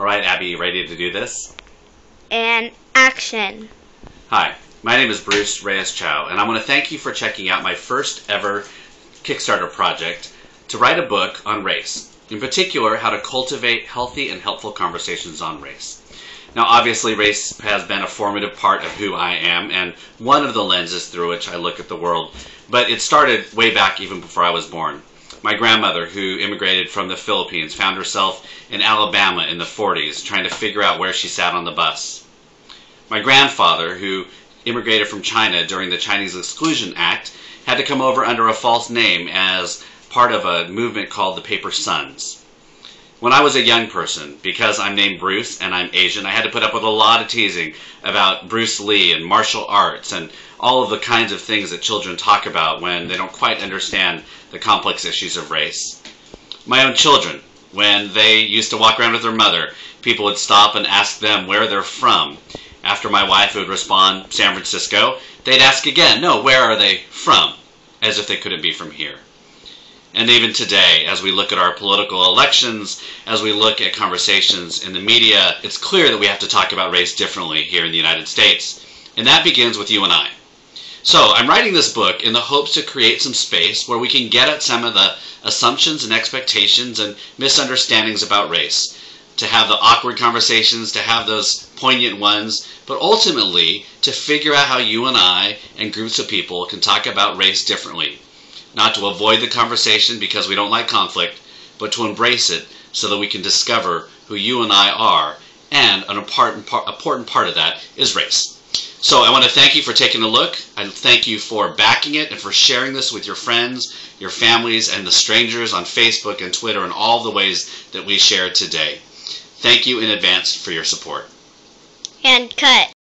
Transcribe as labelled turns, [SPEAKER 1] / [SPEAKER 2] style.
[SPEAKER 1] All right, Abby, you ready to do this?
[SPEAKER 2] And action.
[SPEAKER 1] Hi, my name is Bruce Reyes-Chow, and I want to thank you for checking out my first ever Kickstarter project to write a book on race. In particular, how to cultivate healthy and helpful conversations on race. Now, obviously, race has been a formative part of who I am, and one of the lenses through which I look at the world. But it started way back even before I was born. My grandmother, who immigrated from the Philippines, found herself in Alabama in the 40s, trying to figure out where she sat on the bus. My grandfather, who immigrated from China during the Chinese Exclusion Act, had to come over under a false name as part of a movement called the Paper Sons. When I was a young person, because I'm named Bruce and I'm Asian, I had to put up with a lot of teasing about Bruce Lee and martial arts and all of the kinds of things that children talk about when they don't quite understand the complex issues of race. My own children, when they used to walk around with their mother, people would stop and ask them where they're from. After my wife would respond, San Francisco, they'd ask again, no, where are they from? As if they couldn't be from here. And even today, as we look at our political elections, as we look at conversations in the media, it's clear that we have to talk about race differently here in the United States. And that begins with you and I. So I'm writing this book in the hopes to create some space where we can get at some of the assumptions and expectations and misunderstandings about race, to have the awkward conversations, to have those poignant ones, but ultimately to figure out how you and I and groups of people can talk about race differently. Not to avoid the conversation because we don't like conflict, but to embrace it so that we can discover who you and I are, and an important part of that is race. So I want to thank you for taking a look. I thank you for backing it and for sharing this with your friends, your families, and the strangers on Facebook and Twitter and all the ways that we shared today. Thank you in advance for your support.
[SPEAKER 2] And cut.